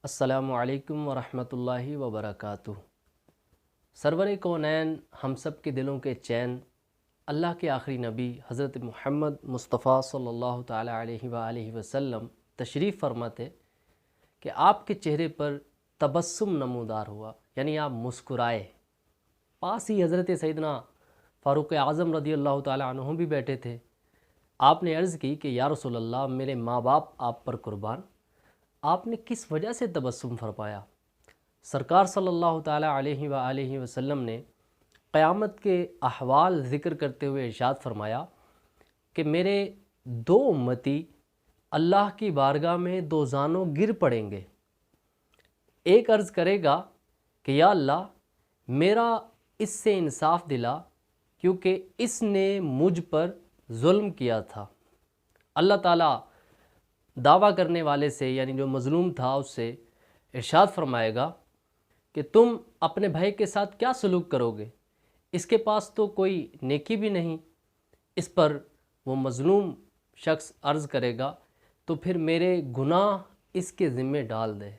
السلام علیکم ورحمۃ اللہ وبرکاتہ۔ سرور کونین، ہم سب کے دلوں کے چین، اللہ کے آخری نبی حضرت محمد مصطفیٰ صلی اللہ تعالیٰ علیہ وآلہ وسلم تشریف فرماتے کہ آپ کے چہرے پر تبسم نمودار ہوا، یعنی آپ مسکرائے۔ پاس ہی حضرت سیدنا فاروق اعظم رضی اللہ تعالیٰ عنہ بھی بیٹھے تھے۔ آپ نے عرض کی کہ یا رسول اللہ، میرے ماں باپ آپ پر قربان، آپ نے کس وجہ سے تبسم فرمایا؟ سرکار صلی اللہ تعالیٰ علیہ وآلہ وسلم نے قیامت کے احوال ذکر کرتے ہوئے ارشاد فرمایا کہ میرے دو امتی اللہ کی بارگاہ میں دوزانوں گر پڑیں گے۔ ایک عرض کرے گا کہ یا اللہ، میرا اس سے انصاف دلا کیونکہ اس نے مجھ پر ظلم کیا تھا۔ اللہ تعالیٰ دعویٰ کرنے والے سے، یعنی جو مظلوم تھا، اس سے ارشاد فرمائے گا کہ تم اپنے بھائی کے ساتھ کیا سلوک کرو گے؟ اس کے پاس تو کوئی نیکی بھی نہیں۔ اس پر وہ مظلوم شخص عرض کرے گا تو پھر میرے گناہ اس کے ذمے ڈال دے۔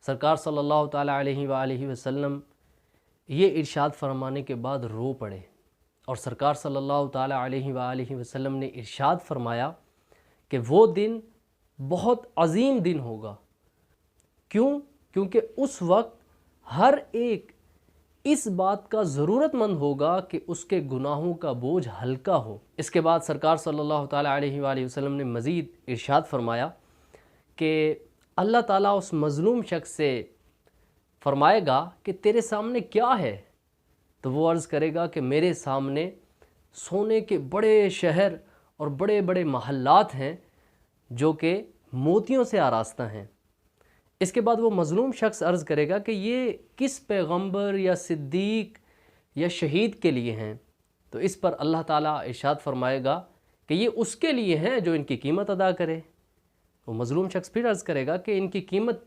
سرکار صلی اللہ تعالیٰ علیہ وآلہ وسلم یہ ارشاد فرمانے کے بعد رو پڑے، اور سرکار صلی اللہ تعالیٰ علیہ وآلہ وسلم نے ارشاد فرمایا کہ وہ دن بہت عظیم دن ہوگا۔ کیوں؟ کیونکہ اس وقت ہر ایک اس بات کا ضرورت مند ہوگا کہ اس کے گناہوں کا بوجھ ہلکا ہو۔ اس کے بعد سرکار صلی اللہ تعالیٰ علیہ وآلہ وسلم نے مزید ارشاد فرمایا کہ اللہ تعالیٰ اس مظلوم شخص سے فرمائے گا کہ تیرے سامنے کیا ہے؟ تو وہ عرض کرے گا کہ میرے سامنے سونے کے بڑے شہر اور بڑے بڑے محلات ہیں جو کہ موتیوں سے آراستہ ہیں۔ اس کے بعد وہ مظلوم شخص عرض کرے گا کہ یہ کس پیغمبر یا صدیق یا شہید کے لیے ہیں؟ تو اس پر اللہ تعالیٰ ارشاد فرمائے گا کہ یہ اس کے لیے ہیں جو ان کی قیمت ادا کرے۔ وہ مظلوم شخص پھر عرض کرے گا کہ ان کی قیمت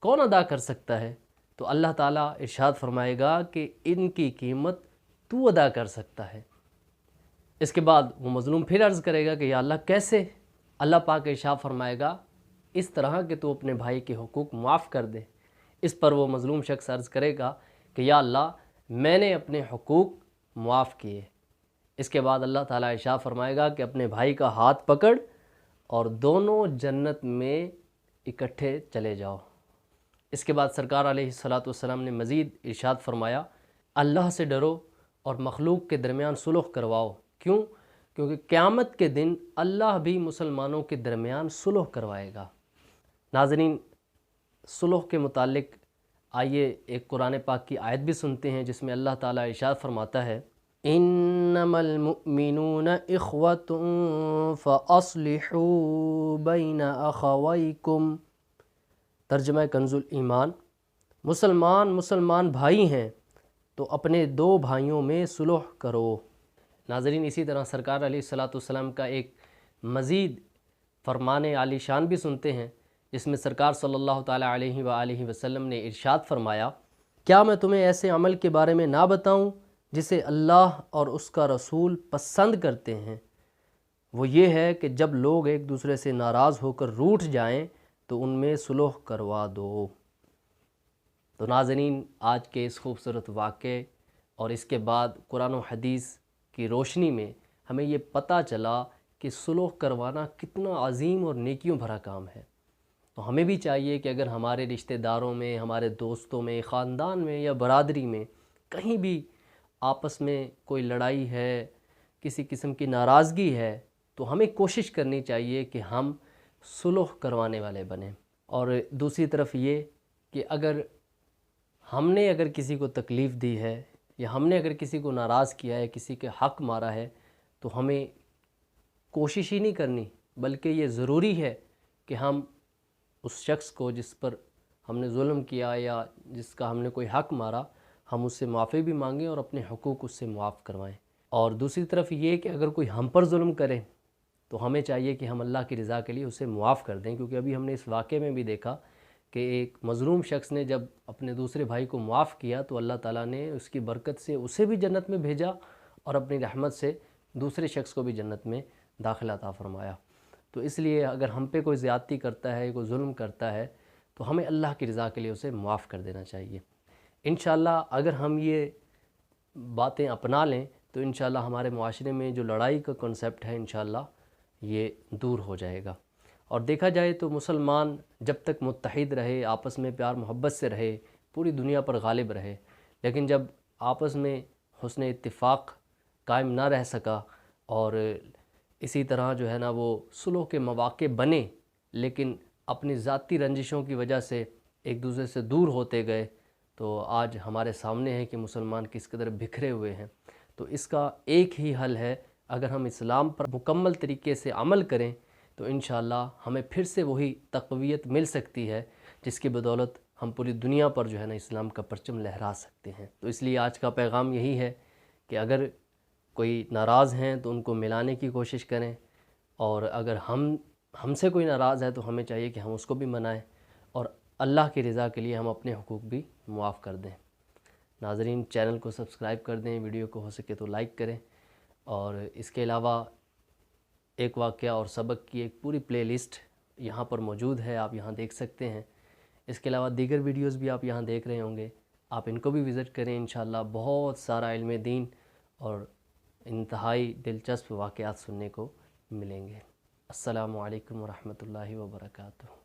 کون ادا کر سکتا ہے؟ تو اللہ تعالیٰ ارشاد فرمائے گا کہ ان کی قیمت تو ادا کر سکتا ہے۔ اس کے بعد وہ مظلوم پھر عرض کرے گا کہ یا اللہ کیسے؟ اللہ پاک ارشاد فرمائے گا اس طرح کہ تو اپنے بھائی کے حقوق معاف کر دے۔ اس پر وہ مظلوم شخص عرض کرے گا کہ یا اللہ، میں نے اپنے حقوق معاف کیے۔ اس کے بعد اللہ تعالیٰ ارشاد فرمائے گا کہ اپنے بھائی کا ہاتھ پکڑ اور دونوں جنت میں اکٹھے چلے جاؤ۔ اس کے بعد سرکار علیہ السلام نے مزید ارشاد فرمایا، اللہ سے ڈرو اور مخلوق کے درمیان صلح کرواؤ۔ کیوں؟ کیونکہ قیامت کے دن اللہ بھی مسلمانوں کے درمیان صلح کروائے گا۔ ناظرین، صلح کے متعلق آئیے ایک قرآن پاک کی آیت بھی سنتے ہیں جس میں اللہ تعالیٰ ارشاد فرماتا ہے، انما المؤمنون اخوۃ فاصلحوا بین اخویکم۔ ترجمہ کنز الایمان، مسلمان بھائی ہیں تو اپنے دو بھائیوں میں صلح کرو۔ ناظرین، اسی طرح سرکار علیہ السلام کا ایک مزید فرمان عالی شان بھی سنتے ہیں جس میں سرکار صلی اللہ تعالیٰ علیہ وآلہ وسلم نے ارشاد فرمایا، کیا میں تمہیں ایسے عمل کے بارے میں نہ بتاؤں جسے اللہ اور اس کا رسول پسند کرتے ہیں؟ وہ یہ ہے کہ جب لوگ ایک دوسرے سے ناراض ہو کر روٹھ جائیں تو ان میں صلح کروا دو۔ تو ناظرین، آج کے اس خوبصورت واقعے اور اس کے بعد قرآن و حدیث کی روشنی میں ہمیں یہ پتہ چلا کہ صلح کروانا کتنا عظیم اور نیکیوں بھرا کام ہے۔ تو ہمیں بھی چاہیے کہ اگر ہمارے رشتہ داروں میں، ہمارے دوستوں میں، خاندان میں یا برادری میں کہیں بھی آپس میں کوئی لڑائی ہے، کسی قسم کی ناراضگی ہے، تو ہمیں کوشش کرنی چاہیے کہ ہم صلح کروانے والے بنیں۔ اور دوسری طرف یہ کہ اگر ہم نے کسی کو تکلیف دی ہے یا ہم نے اگر کسی کو ناراض کیا ہے، کسی کے حق مارا ہے، تو ہمیں کوشش ہی نہیں کرنی، بلکہ یہ ضروری ہے کہ ہم اس شخص کو جس پر ہم نے ظلم کیا یا جس کا ہم نے کوئی حق مارا، ہم اس سے معافی بھی مانگیں اور اپنے حقوق اس سے معاف کروائیں۔ اور دوسری طرف یہ کہ اگر کوئی ہم پر ظلم کرے تو ہمیں چاہیے کہ ہم اللہ کی رضا کے لیے اسے معاف کر دیں، کیونکہ ابھی ہم نے اس واقعے میں بھی دیکھا کہ ایک مظلوم شخص نے جب اپنے دوسرے بھائی کو معاف کیا تو اللہ تعالیٰ نے اس کی برکت سے اسے بھی جنت میں بھیجا اور اپنی رحمت سے دوسرے شخص کو بھی جنت میں داخلہ عطا فرمایا۔ تو اس لیے اگر ہم پہ کوئی زیادتی کرتا ہے، کوئی ظلم کرتا ہے، تو ہمیں اللہ کی رضا کے لیے اسے معاف کر دینا چاہیے۔ انشاءاللہ اگر ہم یہ باتیں اپنا لیں تو انشاءاللہ ہمارے معاشرے میں جو لڑائی کا کنسیپٹ ہے انشاءاللہ یہ دور ہو جائے گا۔ اور دیکھا جائے تو مسلمان جب تک متحد رہے، آپس میں پیار محبت سے رہے، پوری دنیا پر غالب رہے، لیکن جب آپس میں حسن اتفاق قائم نہ رہ سکا اور اسی طرح جو ہے نا وہ صلح کے مواقع بنے لیکن اپنی ذاتی رنجشوں کی وجہ سے ایک دوسرے سے دور ہوتے گئے، تو آج ہمارے سامنے ہے کہ مسلمان کس قدر بکھرے ہوئے ہیں۔ تو اس کا ایک ہی حل ہے، اگر ہم اسلام پر مکمل طریقے سے عمل کریں تو انشاءاللہ ہمیں پھر سے وہی تقویت مل سکتی ہے جس کی بدولت ہم پوری دنیا پر جو ہے نا اسلام کا پرچم لہرا سکتے ہیں۔ تو اس لیے آج کا پیغام یہی ہے کہ اگر کوئی ناراض ہیں تو ان کو ملانے کی کوشش کریں، اور اگر ہم سے کوئی ناراض ہے تو ہمیں چاہیے کہ ہم اس کو بھی منائیں اور اللہ کی رضا کے لیے ہم اپنے حقوق بھی معاف کر دیں۔ ناظرین، چینل کو سبسکرائب کر دیں، ویڈیو کو ہو سکے تو لائک کریں، اور اس کے علاوہ ایک واقعہ اور سبق کی ایک پوری پلے لسٹ یہاں پر موجود ہے، آپ یہاں دیکھ سکتے ہیں۔ اس کے علاوہ دیگر ویڈیوز بھی آپ یہاں دیکھ رہے ہوں گے، آپ ان کو بھی وزٹ کریں، انشاءاللہ بہت سارا علم دین اور انتہائی دلچسپ واقعات سننے کو ملیں گے۔ السلام علیکم ورحمۃ اللہ وبرکاتہ۔